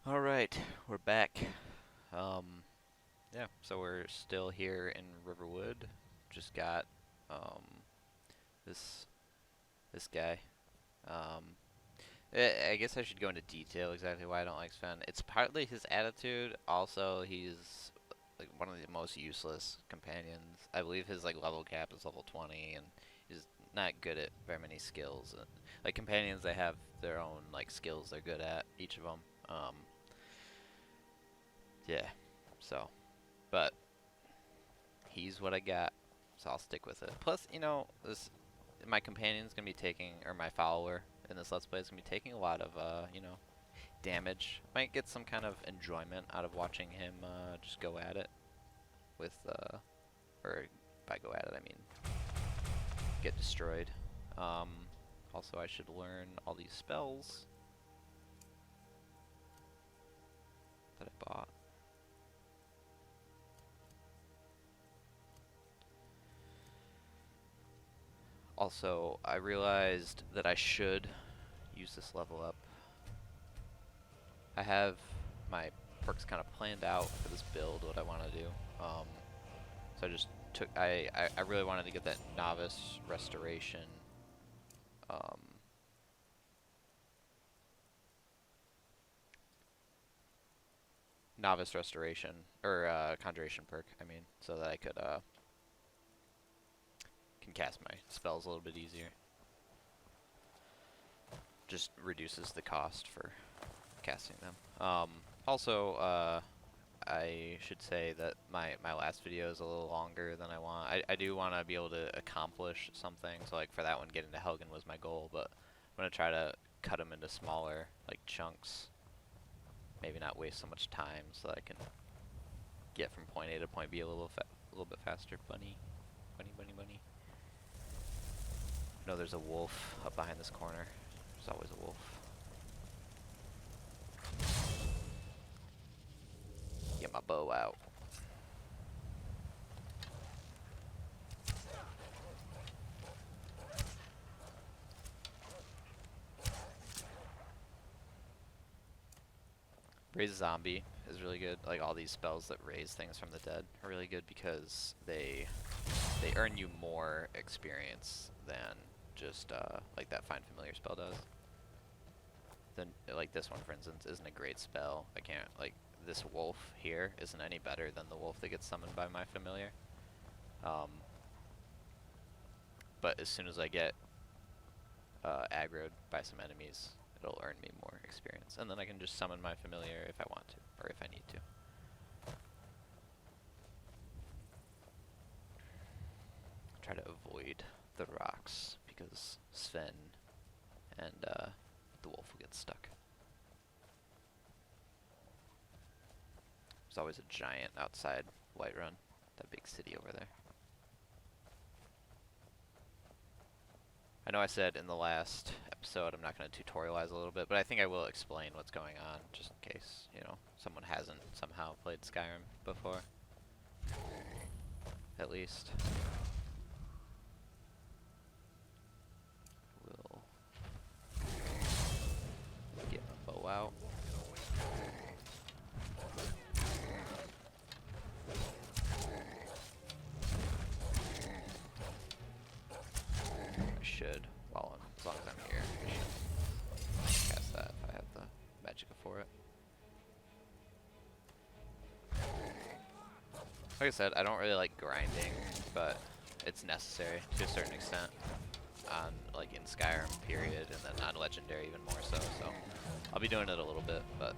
All right, we're back. Um, yeah, so we're still here in Riverwood. Just got um, this this guy. Um, I guess I should go into detail exactly why I don't like Sven. It's partly his attitude. Also, he's like one of the most useless companions. I believe his like level cap is level 20, and he's not good at very many skills. Like companions, they have their own like skills they're good at, each of them. Yeah. So, but he's what I got, so I'll stick with it. Plus, this my companion's gonna be taking, or my follower in this let's play is gonna be taking a lot of, damage. Might get some kind of enjoyment out of watching him just go at it with, or by go at it I mean get destroyed. Um, Also, I should learn all these spells that I bought. Also, I realized that I should use this level up. I have my perks kind of planned out for this build, what I want to do. Um, so I just took, I really wanted to get that novice restoration. Um, Novice restoration, or conjuration perk, I mean, so that I could, can cast my spells a little bit easier. Just reduces the cost for casting them. Also, I should say that my last video is a little longer than I want. I do want to be able to accomplish something. So like for that one, getting to Helgen was my goal, but I'm gonna try to cut them into smaller like chunks. Maybe not waste so much time, so that I can get from point A to point B a little bit faster. Bunny, bunny, bunny, bunny. No, there's a wolf up behind this corner. There's always a wolf. Get my bow out. Raise a zombie is really good. Like all these spells that raise things from the dead are really good because they earn you more experience than just like that find familiar spell does. Then like this one for instance isn't a great spell. I can't like this wolf here isn't any better than the wolf that gets summoned by my familiar. Um, but as soon as I get aggroed by some enemies, it'll earn me more experience, and then I can just summon my familiar if I want to or if I need to. Try to avoid the rocks because Sven and the wolf will get stuck. There's always a giant outside Whiterun, that big city over there. I know I said in the last episode I'm not going to tutorialize a little bit, but I think I will explain what's going on just in case, someone hasn't somehow played Skyrim before. At least. We'll get my bow out. I should, as long as I'm here, I should cast that if I have the magicka for it. Like I said, I don't really like grinding, but it's necessary to a certain extent on like in Skyrim period, and then on Legendary even more so. So I'll be doing it a little bit, but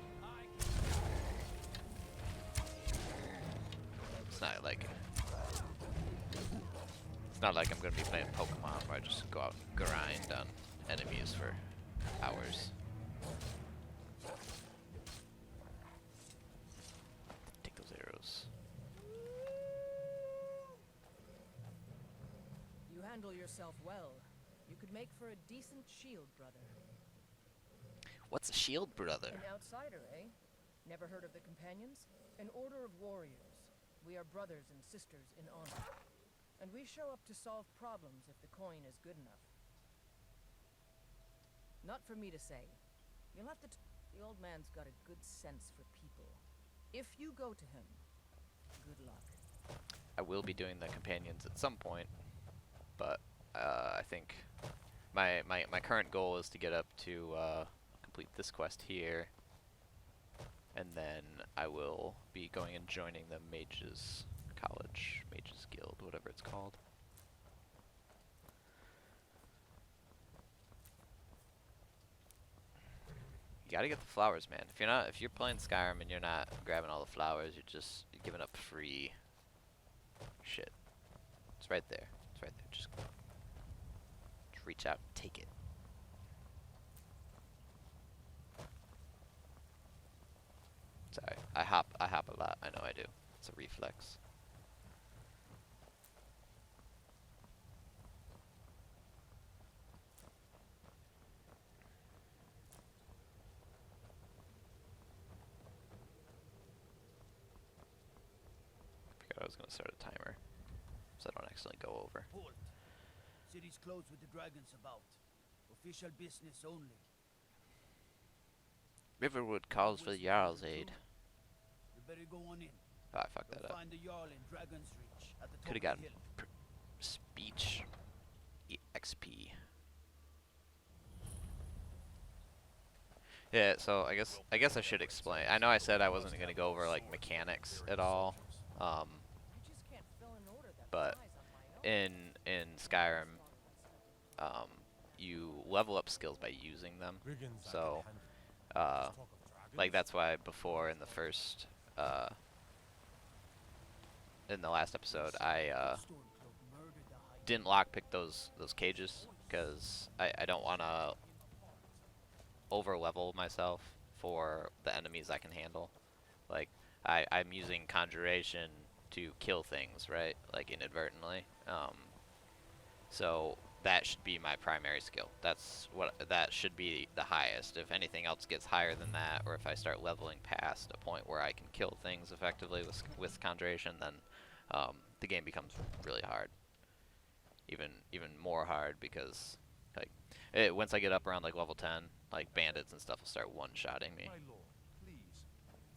it's not like I'm gonna be playing Pokemon where I just go out and grind on enemies for hours. Take those arrows. You handle yourself well. You could make for a decent shield, brother. What's a shield, brother? An outsider, eh? Never heard of the Companions? An order of warriors. We are brothers and sisters in honor. And we show up to solve problems if the coin is good enough. Not for me to say. You'll have to The old man's got a good sense for people. If you go to him, good luck. I will be doing the companions at some point, but I think my current goal is to get up to complete this quest here, and then I will be going and joining the Mages College, Mages Guild, whatever it's called. You gotta get the flowers, man. If you're playing Skyrim and you're not grabbing all the flowers, you're giving up free shit. It's right there. It's right there. Just reach out and take it. Sorry, I hop a lot. I know I do. It's a reflex. I was gonna start a timer, so I don't accidentally go over. Halt. City's closed with the dragons about. Official business only. Riverwood calls for the Jarl's aid. You better go on in. Oh, I fucked that You'll up. find the Jarl in Dragon's Reach at the top Could have of gotten the hill. speech XP. Yeah, so I guess I should explain. I know I said I wasn't gonna go over like mechanics at all, I just can't fill an order that but flies on my own. in Skyrim, you level up skills by using them. So, like that's why before in the first, in the last episode, I Stormcloak murdered the high didn't lockpick those cages because I don't want to over level myself for the enemies I can handle. Like I'm using conjuration to kill things, right? Like inadvertently. So that should be my primary skill. That should be the highest. If anything else gets higher than that, or if I start leveling past a point where I can kill things effectively with conjuration, then the game becomes really hard. Even more hard because like once I get up around like level 10, like bandits and stuff will start one-shotting me. My lord, please.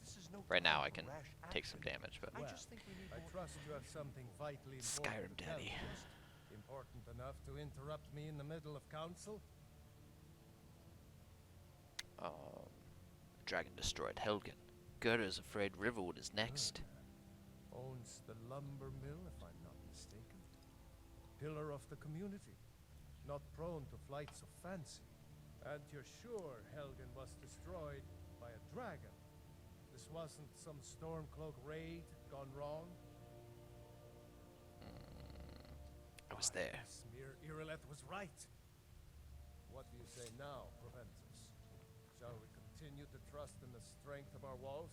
This is no Right now I time can for rash take some action. damage, but I just think we need I more trust you have something vitally important Skyrim to tell Daddy. me. Important enough to interrupt me in the middle of council? Dragon destroyed Helgen. Gerda's afraid Riverwood is next. Owns the lumber mill, if I'm not mistaken. Pillar of the community. Not prone to flights of fancy. And you're sure Helgen was destroyed by a dragon? This wasn't some Stormcloak raid gone wrong? I was there. Smear Irileth was right. What do you say now, Proventus? Shall we continue to trust in the strength of our walls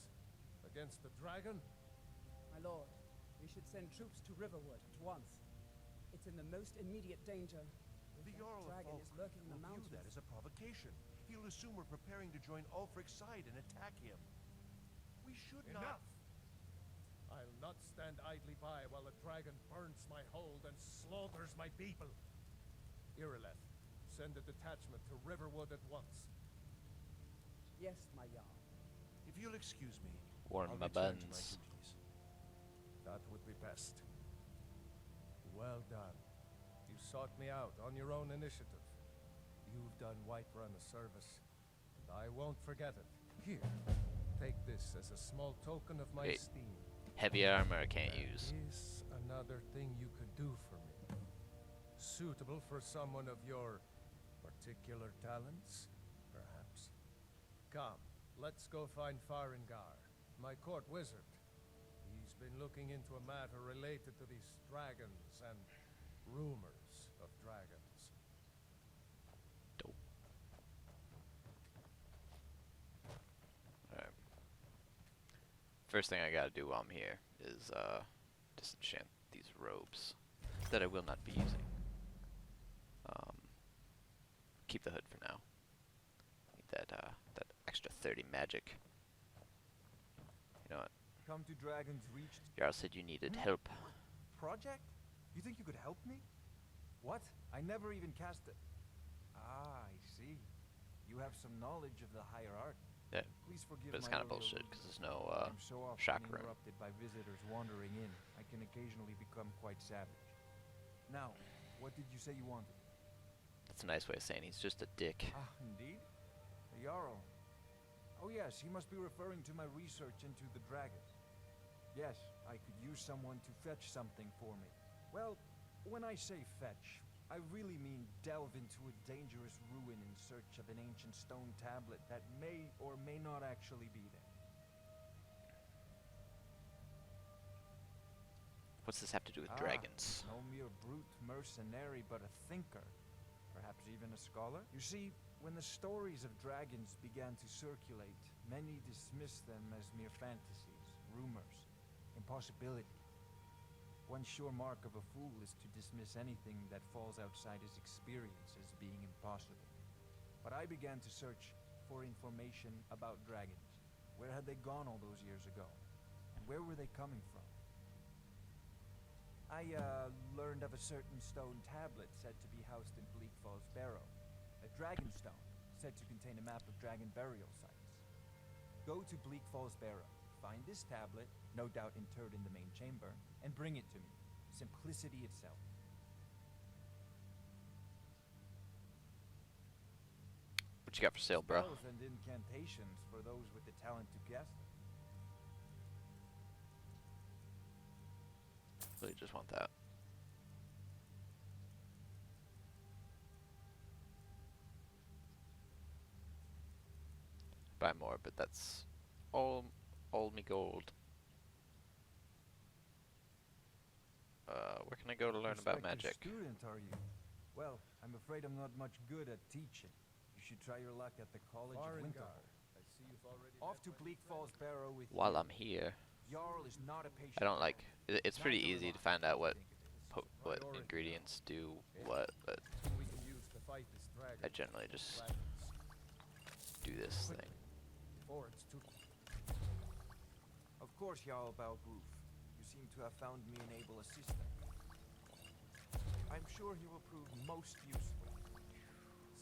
against the dragon? My lord, we should send troops to Riverwood at once. It's in the most immediate danger. The That Jarl of dragon Falk is lurking in the will view that mountains. as a provocation. He'll assume we're preparing to join Ulfric's side and attack him. We should not... Enough! I'll not stand idly by while a dragon burns my hold and slaughters my people. Irileth, send a detachment to Riverwood at once. Yes, my Jarl. If you'll excuse me, Warm I'll my return to buns. duties. That would be best. Well done. You sought me out on your own initiative. You've done Whiterun a service, and I won't forget it. Here, take this as a small token of my Wait. esteem. Heavy armor I can't There use. is another thing you could do for me. Suitable for someone of your particular talents, perhaps. Come, let's go find Farengar, my court wizard. He's been looking into a matter related to these dragons and rumors of dragons. Dope. Alright. First thing I gotta do while I'm here is disenchant these robes that I will not be using. Keep the hood for now. Need that extra 30 magic. You know what? Come to Dragon's Reach. Jarl said you needed help. Project? You think you could help me? What? I never even cast it. Ah, I see. You have some knowledge of the higher art. Yeah, Please forgive but it's my kind of earlier bullshit rudeness. because there's no I'm so often shock room. interrupted by visitors wandering in. I can occasionally become quite savage. Now, what did you say you wanted? That's a nice way of saying he's just a dick. Ah, indeed? The Jarl. Oh yes, he must be referring to my research into the dragons. Yes, I could use someone to fetch something for me. Well, when I say fetch, I really mean delve into a dangerous ruin in search of an ancient stone tablet that may or may not actually be there. What's this have to do with dragons? No mere brute mercenary, but a thinker. Perhaps even a scholar? You see, when the stories of dragons began to circulate, many dismissed them as mere fantasies, rumors, impossibilities. One sure mark of a fool is to dismiss anything that falls outside his experience as being impossible. But I began to search for information about dragons. Where had they gone all those years ago? And where were they coming from? I learned of a certain stone tablet said to be housed in Bleak Falls Barrow. A dragon stone, said to contain a map of dragon burial sites. Go to Bleak Falls Barrow, find this tablet, no doubt interred in the main chamber, and bring it to me. Simplicity itself. What you got for sale, bro? Spells and incantations for those with the talent to guess them. Really just want that. Buy more, but that's all me gold. Where can I go to learn about magic? Student, are you? Well, I'm afraid I'm not much good at teaching. You should try your luck at the College of Winterhold. I see you've already Off to Bleak Falls Barrow with While you. I'm here, Jarl is not a patient. I don't like. It's pretty Neither easy am to I. find out what Priority now. ingredients do what, but we can use to fight this dragon. I generally just Dragons. do this thing. Before it's too Of course, Jarl Balgroof. You seem to have found me an able assistant. I'm sure he will prove most useful.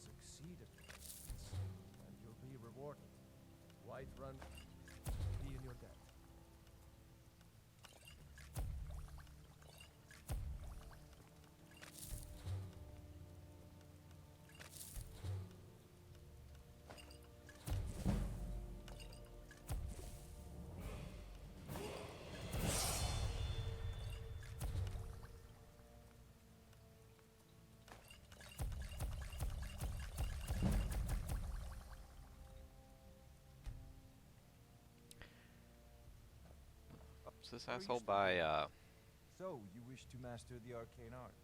succeeded. And you'll be rewarded. Whiterun, be in your debt. So this Where are you asshole by So, you wish to master the arcane arts?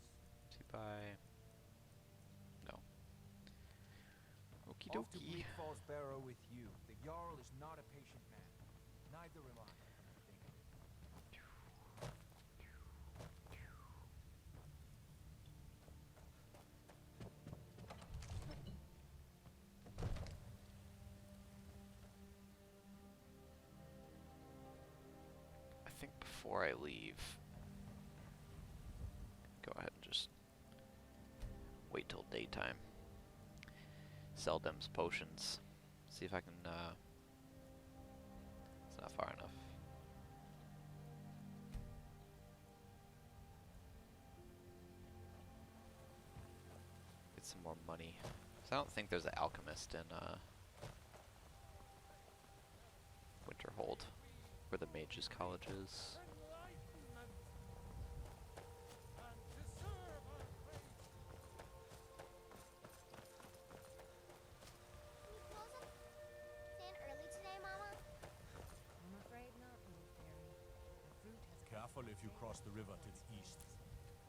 to buy. No. Okie Off to dokie. Bleak Falls Barrow with you. The Jarl is not a patient man. Neither am I. Think of it. I think before I leave, go ahead and just wait till daytime. Sell them's potions. See if I can. It's not far enough. Get some more money. 'Cause I don't think there's an alchemist in Winterhold, where the mages college is. Stand early today, Mama? I'm afraid not, little fairy. The fruit has a Careful if you cross the river to the east.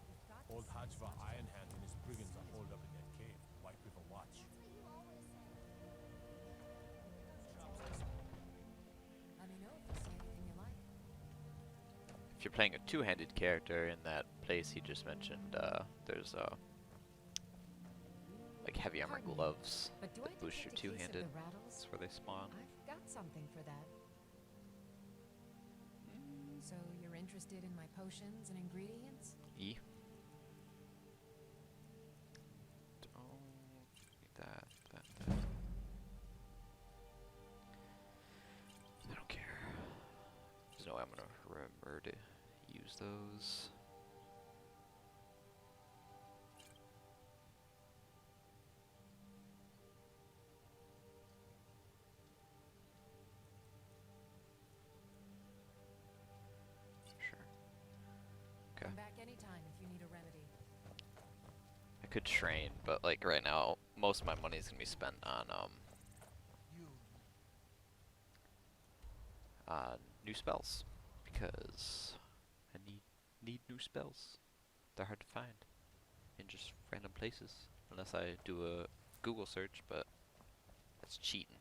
We've got to Old see Hajva what's Ironhand and his brigands are holed up in that cave, White River Watch. That's what you always say. Let me know if you see anything you like. If you're playing a two-handed character in that place he just mentioned, there's like heavy armor Pardon me, gloves But do I that boost your detect a case of two-handed. the rattles? That's where they spawn. I've got something for that. So you're interested in my potions and ingredients? E. Don't need that. way I'm gonna remember to use those. Sure. Okay. Come back anytime if you need a remedy. I could train, but like right now, most of my money is gonna be spent You. new spells because I need new spells. They're hard to find in just random places unless I do a Google search, but that's cheating.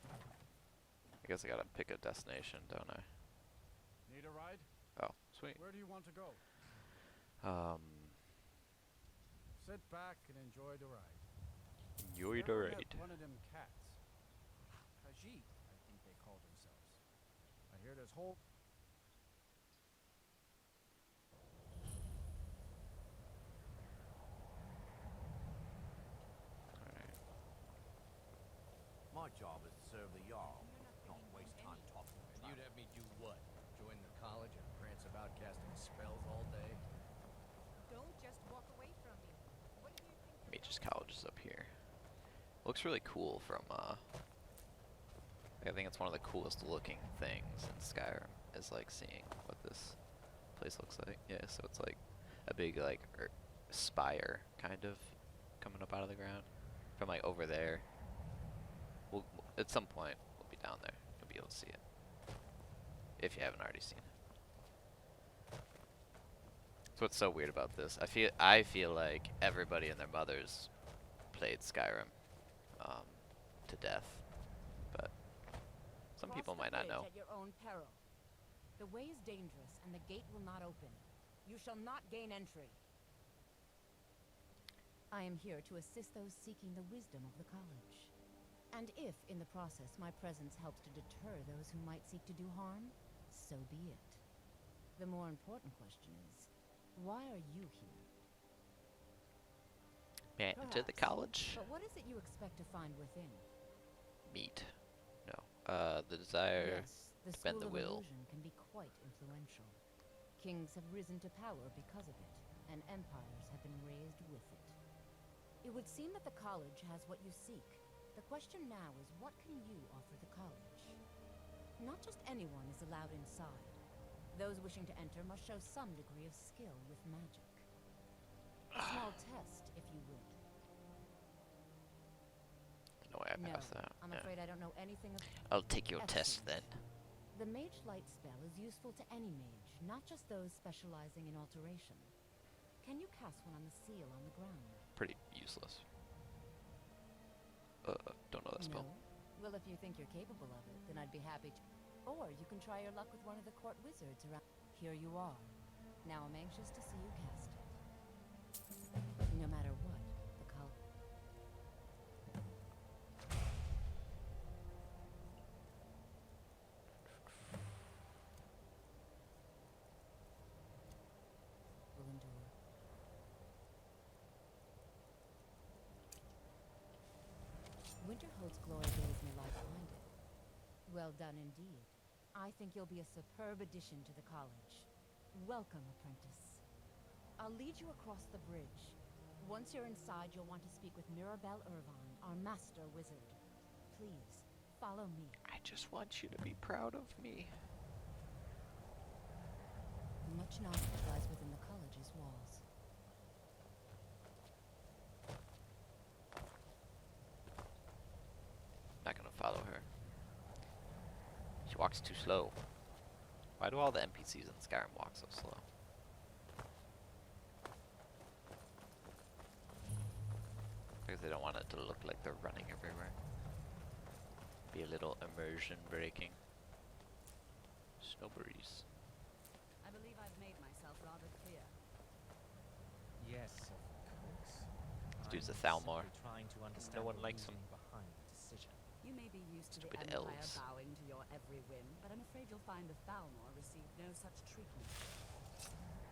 I guess I gotta pick a destination, don't I? Need a ride? Oh, sweet. Where do you want to go? Sit back and enjoy the ride. Enjoy the Ever met ride. one of them cats? Khajiit, I think they call themselves. I hear there's whole... Alright. My job is to serve the Jarl, not waste time talking to And you'd have me do what? Join the college and prance about casting spells all day? Don't just walk away from me. What do you think? Mage's College is up here. Looks really cool from I think it's one of the coolest looking things in Skyrim is like seeing what this place looks like. Yeah, so it's like a big like spire kind of coming up out of the ground from like over there. We'll at some point we'll be down there. You'll be able to see it if you haven't already seen it. So what's so weird about this? I feel like everybody and their mothers played Skyrim to death, but some Cross people the might not bridge know. At your own peril. The way is dangerous, and the gate will not open. You shall not gain entry. I am here to assist those seeking the wisdom of the college. And if, in the process, my presence helps to deter those who might seek to do harm, so be it. The more important question is, why are you here? May I enter the Perhaps, college? But what is it you expect to find within? Meat. No. The desire Yes, the to bend school the of will. illusion can be quite influential. Kings have risen to power because of it, and empires have been raised with it. It would seem that the college has what you seek. The question now is, what can you offer the college? Not just anyone is allowed inside. Those wishing to enter must show some degree of skill with magic. A small test, if you would. No way I No, passed that. I'm Yeah. afraid I don't know anything of... I'll take your test then. Excellent. The Mage Light spell is useful to any mage, not just those specializing in alteration. Can you cast one on the seal on the ground? Pretty useless. Don't know that spell. No? Well, if you think you're capable of it, then I'd be happy to... Or you can try your luck with one of the court wizards around... Here you are. Now I'm anxious to see you cast it. No matter what, the college... will endure. Winterhold's glory days may lie behind it. Well done indeed. I think you'll be a superb addition to the college. Welcome, apprentice. I'll lead you across the bridge. Once you're inside, you'll want to speak with Mirabelle Irvine, our master wizard. Please, follow me. I just want you to be proud of me. Much knowledge lies within the college's walls. Not gonna follow her. She walks too slow. Why do all the NPCs in Skyrim walk so slow? Because they don't want it to look like they're running everywhere. Be a little immersion breaking. Snow breeze. I believe I've made myself rather clear. Yes, of course. This dude's a I'm Thalmor. simply trying to understand No one the likes him. reasoning behind the decision. You may be used to the Stupid Empire elves. bowing to your every whim, but I'm afraid you'll find the Thalmor received no such treatment.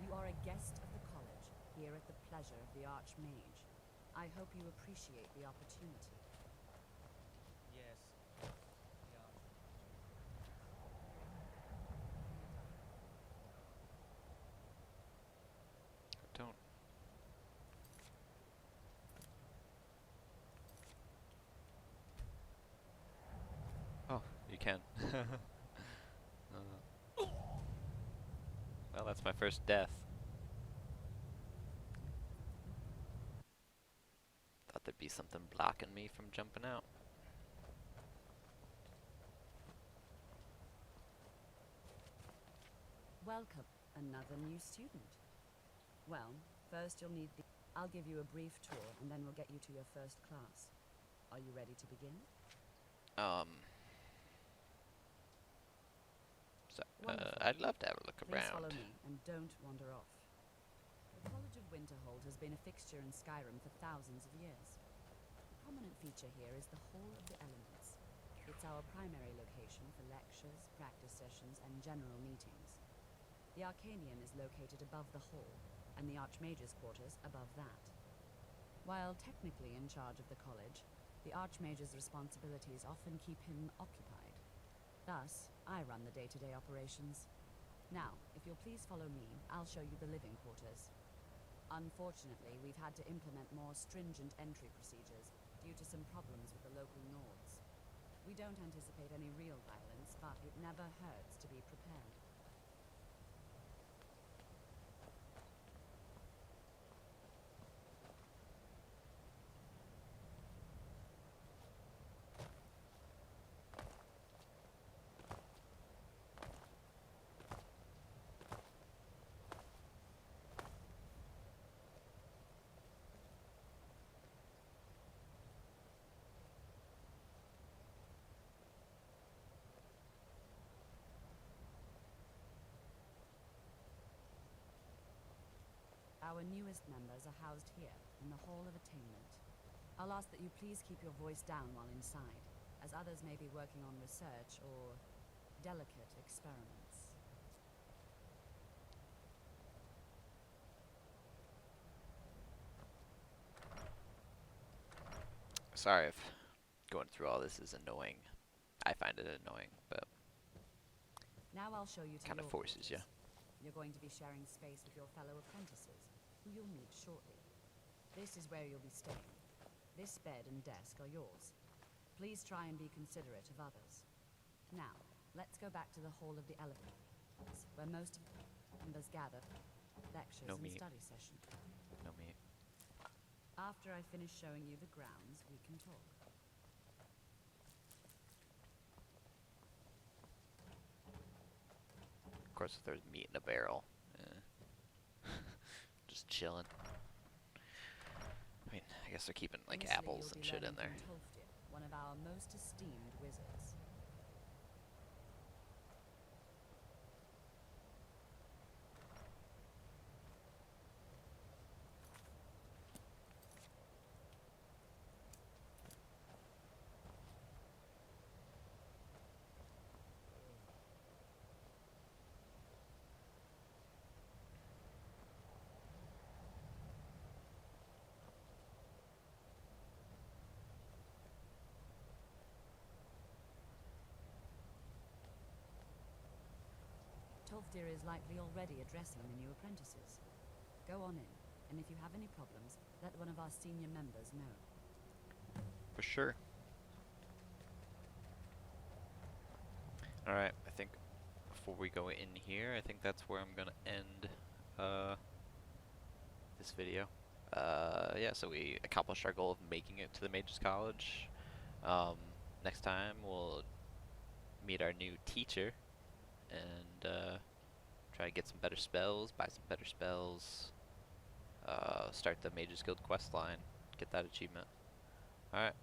You are a guest of the college, here at the pleasure of the Archmage. I hope you appreciate the opportunity. Yes, the Archmage. can. Well, that's my first death. Thought there'd be something blocking me from jumping out. Welcome, another new student. Well, first you'll need the... I'll give you a brief tour, and then we'll get you to your first class. Are you ready to begin? So, Wonderful. I'd love to have a look Please around. follow me, and don't wander off. The College of Winterhold has been a fixture in Skyrim for thousands of years. The prominent feature here is the Hall of the Elements. It's our primary location for lectures, practice sessions, and general meetings. The Arcanium is located above the hall, and the Archmage's quarters above that. While technically in charge of the college, the Archmage's responsibilities often keep him occupied. Thus, I run the day-to-day operations. Now, if you'll please follow me, I'll show you the living quarters. Unfortunately, we've had to implement more stringent entry procedures due to some problems with the local Nords. We don't anticipate any real violence, but it never hurts to be prepared. Our newest members are housed here, in the Hall of Attainment. I'll ask that you please keep your voice down while inside, as others may be working on research or delicate experiments. Sorry if going through all this is annoying. I find it annoying, but Now I'll show you to kind of your forces you. quarters. You're going to be sharing space with your fellow apprentices, who you'll meet shortly. This is where you'll be staying. This bed and desk are yours. Please try and be considerate of others. Now, let's go back to the Hall of the Elephants, where most of the members gather, lectures No and meat. study session. No meat. After I finish showing you the grounds, we can talk. Of course, if there's meat in a barrel, just chilling. I mean, I guess they're keeping like Initially, apples you'll and be shit in learning there. from Tolfdir, one of our most esteemed wizards. Tolfdir is likely already addressing the new apprentices. Go on in, and if you have any problems, let one of our senior members know. For sure. Alright, I think before we go in here, I think that's where I'm gonna end this video. Yeah, so we accomplished our goal of making it to the Mages College. Next time we'll meet our new teacher and try to get some better spells, buy some better spells, start the Mages Guild quest line, get that achievement. Alright.